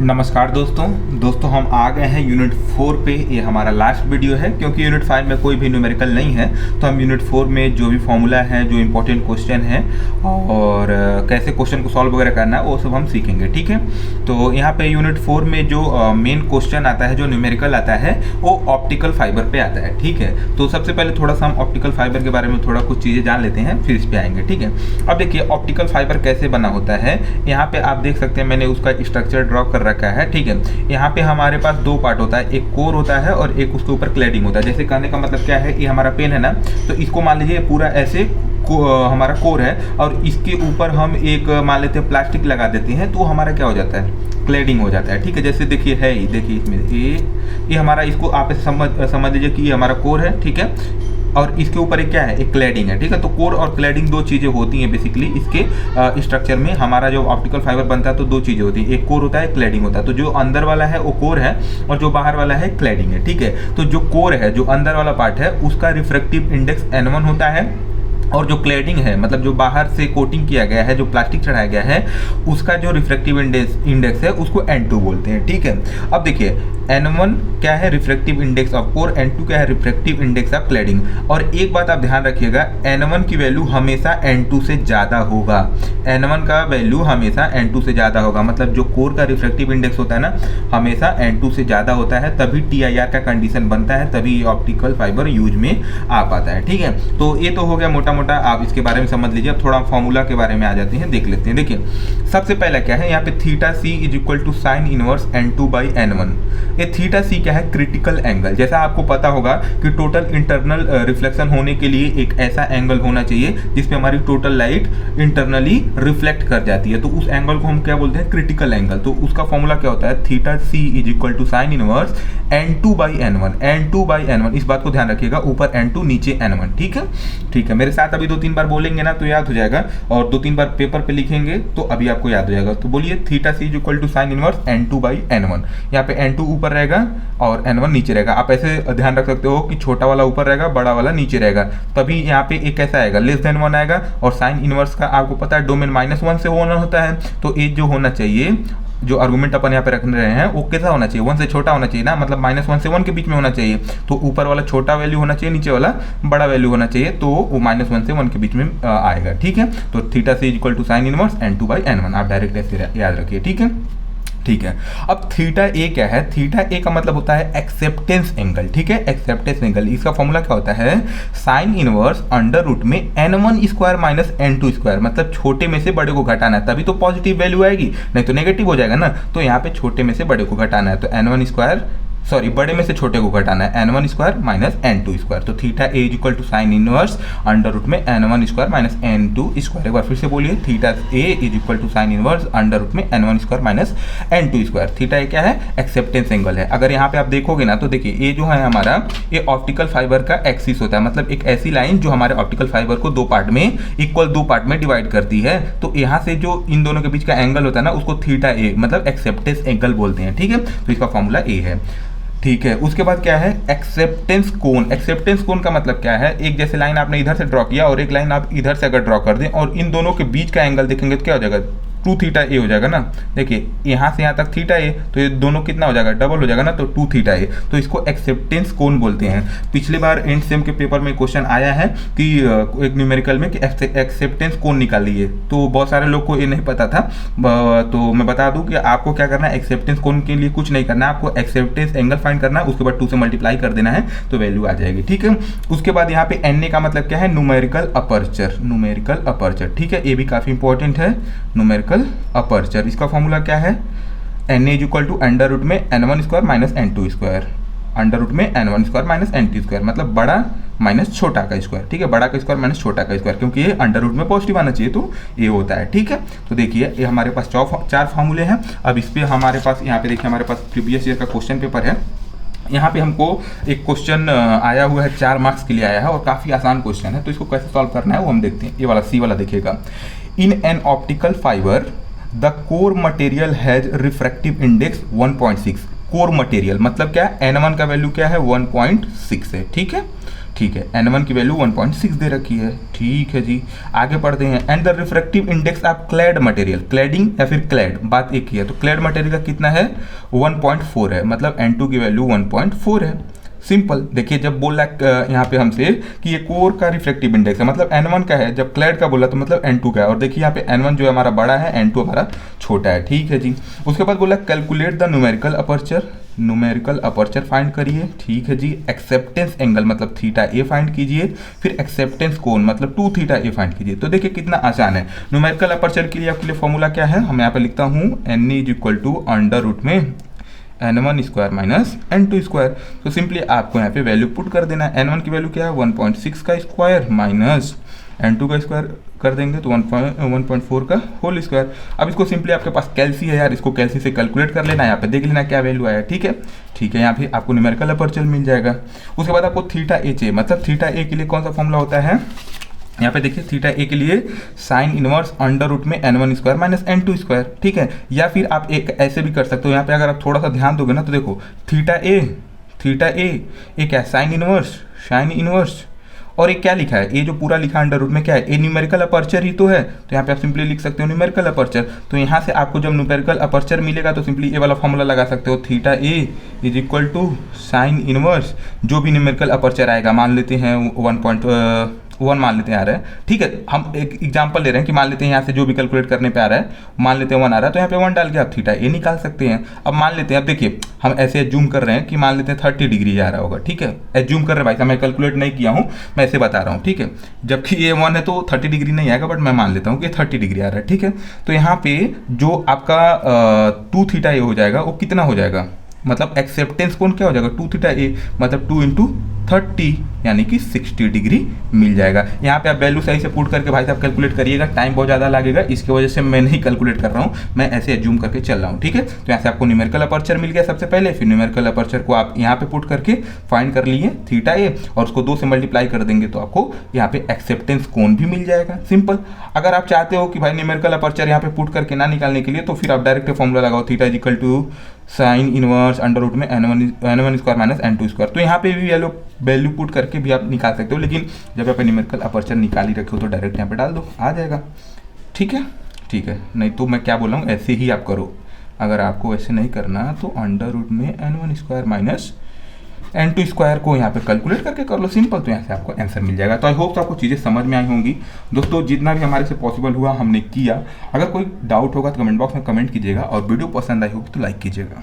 नमस्कार दोस्तों हम आ गए हैं यूनिट 4 पे। ये हमारा लास्ट वीडियो है क्योंकि यूनिट 5 में कोई भी न्यूमेरिकल नहीं है, तो हम यूनिट 4 में जो भी फॉर्मूला है, जो इंपॉर्टेंट क्वेश्चन है और कैसे क्वेश्चन को सॉल्व वगैरह करना है वो सब हम सीखेंगे। ठीक है, तो यहाँ पे यूनिट 4 में जो मेन क्वेश्चन आता है, जो न्यूमेरिकल आता है, वो ऑप्टिकल फाइबर पे आता है। ठीक है, तो सबसे पहले थोड़ा सा हम ऑप्टिकल फाइबर के बारे में थोड़ा कुछ चीज़ें जान लेते हैं, फिर इस पे आएंगे। ठीक है, अब देखिए ऑप्टिकल फाइबर कैसे बना होता है। यहाँ पे आप देख सकते हैं मैंने उसका स्ट्रक्चर ड्रॉ कर रखा है। ठीक है, यहाँ पे हमारे पास दो पार्ट होता है, एक कोर होता है और एक उसके ऊपर क्लैडिंग होता है। जैसे कहने का मतलब क्या है, ये हमारा पेन है ना, तो इसको मान लीजिए पूरा ऐसे हमारा कोर है और इसके ऊपर हम एक मान लेते हैं प्लास्टिक लगा देते हैं, तो हमारा क्या हो जाता है, क्लैडिंग हो जाता है। ठीक है, जैसे देखिए है ही, देखिए इसमें ये हमारा, इसको आप समझ लीजिए कि ये हमारा कोर है। ठीक है, और इसके ऊपर एक क्या है, एक क्लैडिंग है। ठीक है, तो कोर और क्लैडिंग दो चीज़ें होती हैं बेसिकली इसके स्ट्रक्चर में। हमारा जो ऑप्टिकल फाइबर बनता है तो दो चीज़ें होती हैं, एक कोर होता है, एक क्लैडिंग होता है। तो जो अंदर वाला है वो कोर है और जो बाहर वाला है क्लैडिंग है। ठीक है, तो जो कोर है, जो अंदर वाला पार्ट है, उसका रिफ्रैक्टिव इंडेक्स N1 होता है और जो क्लैडिंग है, मतलब जो बाहर से कोटिंग किया गया है, जो प्लास्टिक चढ़ाया गया है, उसका जो रिफ्रैक्टिव इंडेक्स है उसको N2 बोलते हैं। ठीक है, अब देखिए N1 क्या है, refractive index of core, N2 क्या है, रिफ्रैक्टिव इंडेक्स ऑफ क्लैडिंग। और एक बात आप ध्यान रखिएगा, N1 की वैल्यू हमेशा N2 से ज़्यादा होगा। N1 का वैल्यू हमेशा N2 से ज़्यादा होगा, मतलब जो कोर का रिफ्रैक्टिव इंडेक्स होता है ना, हमेशा N2 से ज़्यादा होता है, तभी TIR का कंडीशन बनता है, तभी ये ऑप्टिकल फाइबर यूज में आ पाता है। ठीक है, तो ये तो हो गया मोटा मोटा, आप इसके बारे में समझ लीजिए। अब थोड़ा फॉर्मूला के बारे में आ जाते हैं, देख लेते हैं। देखिए सबसे पहला क्या है, यहाँ पे theta C is equal to sine inverse N2 by N1। ये थीटा सी क्या है, क्रिटिकल एंगल। जैसा आपको पता होगा कि टोटल इंटरनल रिफ्लेक्शन होने के लिए एक ऐसा एंगल होना चाहिए जिसपे हमारी टोटल लाइट इंटरनली रिफ्लेक्ट कर जाती है, तो उस एंगल को हम क्या बोलते हैं, क्रिटिकल एंगल। तो उसका फॉर्मूला क्या होता है, theta C is equal to sine inverse N2 by N1। N2 by N1, इस बात को ध्यान रखिएगा, ऊपर N2 नीचे N1। ठीक है, ठीक है, मेरे साथ अभी 2-3 बार बोलेंगे ना तो याद हो जाएगा, और 2-3 बार पेपर पे लिखेंगे तो अभी आपको याद हो जाएगा। तो बोलिए theta C is equal to sine inverse N2 by N1। यहाँ पे N2 ऊपर रहेगा और N1 नीचे रहेगा। आप ऐसे ध्यान रख सकते हो कि छोटा वाला ऊपर रहेगा, बड़ा वाला नीचे रहेगा, तभी यहाँ पे एक कैसा आएगा, लेस देन 1 आएगा। और साइन इनवर्स का आपको पता है डोमेन -1 से होना होता है, तो ये जो होना चाहिए, जो आर्गुमेंट अपन यहाँ पे रख रहे हैं, वो कैसा होना चाहिए, 1 से छोटा होना चाहिए ना, मतलब -1 से 1 के बीच में होना चाहिए। तो ऊपर वाला छोटा वैल्यू होना चाहिए, नीचे वाला बड़ा वैल्यू होना चाहिए, तो वो -1 से 1 के बीच में आएगा। ठीक है, तो theta C equal to sine inverse N2 by N1, आप डायरेक्ट ऐसे याद रखिए। ठीक है, ठीक है, अब थीटा ए क्या है, थीटा ए का मतलब होता है एक्सेप्टेंस एंगल। ठीक है, एक्सेप्टेंस एंगल, इसका फॉर्मूला क्या होता है, साइन इनवर्स अंडर रूट में N1 square minus N2 square, मतलब छोटे में से बड़े को घटाना है, तभी तो पॉजिटिव वैल्यू आएगी, नहीं तो नेगेटिव हो जाएगा ना। तो यहाँ पे छोटे में से बड़े को घटाना है, तो N1 स्क्वायर, सॉरी बड़े में से छोटे को घटाना है, N1 square minus N2 square. तो theta A is equal to sine inverse under root में N1 square minus N2 square. एक बार फिर से बोलिए, theta A is equal to sine inverse under root में N1 square minus N2 square. Theta A क्या है, acceptance angle है। अगर यहाँ पे आप देखोगे ना, तो देखिए ये जो है हमारा, ये ऑप्टिकल फाइबर का एक्सिस होता है, मतलब एक ऐसी लाइन जो हमारे ऑप्टिकल फाइबर को दो पार्ट में, इक्वल दो पार्ट में डिवाइड करती है। तो यहाँ से जो इन दोनों के बीच का एंगल होता है ना, उसको थीटा ए मतलब एक्सेप्टेंस एंगल बोलते हैं। ठीक है, तो इसका फॉर्मूला ए है। ठीक है, उसके बाद क्या है, एक्सेप्टेंस कोण। एक्सेप्टेंस कोण का मतलब क्या है, एक जैसे लाइन आपने इधर से ड्रॉ किया और एक लाइन आप इधर से अगर ड्रॉ कर दें और इन दोनों के बीच का एंगल देखेंगे तो क्या हो जाएगा, 2 थीटा ए हो जाएगा ना। देखिए यहाँ से यहाँ तक थीटा ए, तो ये दोनों कितना हो जाएगा, डबल हो जाएगा ना, तो 2 थीटा ए। तो इसको एक्सेप्टेंस कोण बोलते हैं। पिछली बार एंड सेम के पेपर में क्वेश्चन आया है कि एक न्यूमेरिकल में कि एक्सेप्टेंस कोण निकालिए, तो बहुत सारे लोग को ये नहीं पता था, तो मैं बता दूं कि आपको क्या करना है, एक्सेप्टेंस कोण के लिए कुछ नहीं करना है, आपको एक्सेप्टेंस एंगल फाइंड करना है, उसके बाद 2 से मल्टीप्लाई कर देना है तो वैल्यू आ जाएगी। ठीक है, उसके बाद यहाँ पे NA का मतलब क्या है, न्यूमेरिकल अपर्चर। न्यूमेरिकल अपर्चर, ठीक है, ये भी काफ़ी इंपॉर्टेंट है, न्यूमेरिकल अपर्चर। इसका फॉर्मूला क्या है, NA is equal to under root में N1 square minus N2 square, under root में N1 square minus N2 square, मतलब बड़ा माइनस छोटा का स्क्वायर। ठीक है, बड़ा का स्क्वायर माइनस छोटा का स्क्वायर, क्योंकि ये अंडर रूट में पॉजिटिव आना चाहिए, तो ये होता है। ठीक है, तो देखिए ये हमारे पास 4 फार्मूले हैं। अब इस पर हमारे पास, यहाँ पे देखिए हमारे पास प्रीवियस ईयर का क्वेश्चन पेपर है। यहाँ पे हमको एक क्वेश्चन आया हुआ है, 4 मार्क्स के लिए आया है और काफ़ी आसान क्वेश्चन है, तो इसको कैसे सॉल्व करना है वो हम देखते हैं। ये वाला सी वाला देखिएगा, in an optical fibre the core material has refractive index 1.6। Core material मतलब क्या है, N1 का वैल्यू क्या है, 1.6 है। ठीक है, ठीक है, N1 की वैल्यू 1.6 दे रखी है। ठीक है जी, आगे पढ़ते हैं। And the refractive index of clad material, cladding या फिर क्लैड, बात एक ही है। तो क्लैड मटेरियल का कितना है, 1.4 है, मतलब N2 की वैल्यू 1.4 है। सिंपल, देखिए जब बोला यहाँ पे हमसे कि ये कोर का रिफ्रैक्टिव इंडेक्स है, मतलब N1 का है, जब क्लैड का बोला तो मतलब N2 का है। और देखिए यहाँ पे N1 जो है हमारा बड़ा है, N2 हमारा छोटा है। ठीक है जी, उसके बाद बोला calculate the numerical aperture, numerical aperture find करिए। ठीक है जी, एक्सेप्टेंस एंगल मतलब थीटा ए फाइंड कीजिए, फिर एक्सेप्टेंस कोण मतलब 2 थीटा ए फाइंड कीजिए। तो देखिए कितना आसान है। न्यूमेरिकल अपर्चर के लिए आपके लिए फॉर्मूला क्या है, हम यहाँ पे लिखता हूँ N is equal to under root में N1 square minus N2 square. तो सिंपली आपको यहाँ पे वैल्यू पुट कर देना है। N1 की वैल्यू क्या है, 1.6 का स्क्वायर माइनस N2 का स्क्वायर कर देंगे तो 1.4 का होल स्क्वायर। अब इसको सिंपली आपके पास कैल्सी है यार, इसको कैल्सी से कैलकुलेट कर लेना है, यहाँ पे देख लेना क्या वैल्यू आया। ठीक है, ठीक है, यहाँ पे आपको न्यूमेरिकल अपर्चर मिल जाएगा। उसके बाद आपको थीटा ए चाहिए, मतलब थीटा ए के लिए कौन सा फॉर्मूला होता है, यहाँ पे देखिए थीटा ए के लिए साइन इनवर्स अंडर रूट में N1 square minus N2 square. ठीक है, या फिर आप एक ऐसे भी कर सकते हो। यहाँ पे अगर आप थोड़ा सा ध्यान दोगे ना तो देखो थीटा ए क्या है, साइन इनवर्स और ये क्या लिखा है, ये जो पूरा लिखा अंडर रूट में क्या है, ये न्यूमेरिकल अपर्चर ही तो है। तो यहाँ पे आप सिंपली लिख सकते हो न्यूमेरिकल अपर्चर। तो यहाँ से आपको जब न्यूमेरिकल अपर्चर मिलेगा तो सिंपली ये वाला फॉर्मूला लगा सकते हो, theta A is equal to sine inverse जो भी न्यूमेरिकल अपर्चर आएगा, मान लेते हैं 1 मान लेते हैं आ रहा है। ठीक है, हम एक एग्जांपल ले रहे हैं कि मान लेते हैं यहाँ से जो भी कैलकुलेट करने पे आ रहा है, मान लेते हैं 1 आ रहा है, तो यहाँ पे 1 डाल के आप थीटा ए निकाल सकते हैं। अब मान लेते हैं, अब देखिए हम ऐसे एज्यूम कर रहे हैं कि मान लेते हैं 30 डिग्री आ रहा होगा। ठीक है, एज्यूम कर रहे हैं भाई साहब, मैं कैलकुलेट नहीं किया हूँ, मैं ऐसे बता रहा हूँ। ठीक है, जबकि ये 1 है तो 30 डिग्री नहीं आएगा, बट मैं मान लेता हूँ कि 30 डिग्री आ रहा है। ठीक है, तो यहाँ पे जो आपका 2 थीटा ए हो जाएगा वो कितना हो जाएगा, मतलब एक्सेप्टेंस कोण क्या हो जाएगा, 2 थीटा ए, मतलब 2 इंटू 30 यानी कि 60 डिग्री मिल जाएगा। यहाँ पे आप वैल्यू सही से पुट करके भाई साहब कैलकुलेट करिएगा, टाइम बहुत ज़्यादा लगेगा, इसकी वजह से मैं नहीं कैलकुलेट कर रहा हूँ, मैं ऐसे एज्यूम करके चल रहा हूँ। ठीक है, तो यहाँ से आपको न्यूमेरिकल अपर्चर मिल गया सबसे पहले, फिर न्यूमेरिकल अपर्चर को आप यहाँ पे पुट करके फाइंड कर लिए थीटा ए, और उसको 2 से मल्टीप्लाई कर देंगे तो आपको यहाँ पे एक्सेप्टेंस कोण भी मिल जाएगा। सिंपल। अगर आप चाहते हो कि भाई न्यूमेरिकल अपर्चर यहाँ पे पुट करके ना निकालने के लिए, तो फिर आप डायरेक्ट फॉर्मूला लगाओ, theta is equal to sine inverse under root में N1 square minus N2 square. तो यहाँ पे भी वैल्यू पुट करके भी आप निकाल सकते हो, लेकिन जब आप न्यूमेरिकल अपर्चर निकाल ही रखे हो तो डायरेक्ट यहाँ पे डाल दो, आ जाएगा। ठीक है, ठीक है, नहीं तो मैं क्या बोल रहा हूँ, ऐसे ही आप करो। अगर आपको ऐसे नहीं करना तो अंडर रूट में N1 square minus N2 square को यहाँ पे कैलकुलेट करके कर लो, सिंपल। तो यहाँ से आपको आंसर मिल जाएगा। तो आई होप आपको चीज़ें समझ में आई होंगी। दोस्तों जितना भी हमारे से पॉसिबल हुआ हमने किया। अगर कोई डाउट होगा तो कमेंट बॉक्स में कमेंट कीजिएगा, और वीडियो पसंद आई होगी तो लाइक कीजिएगा।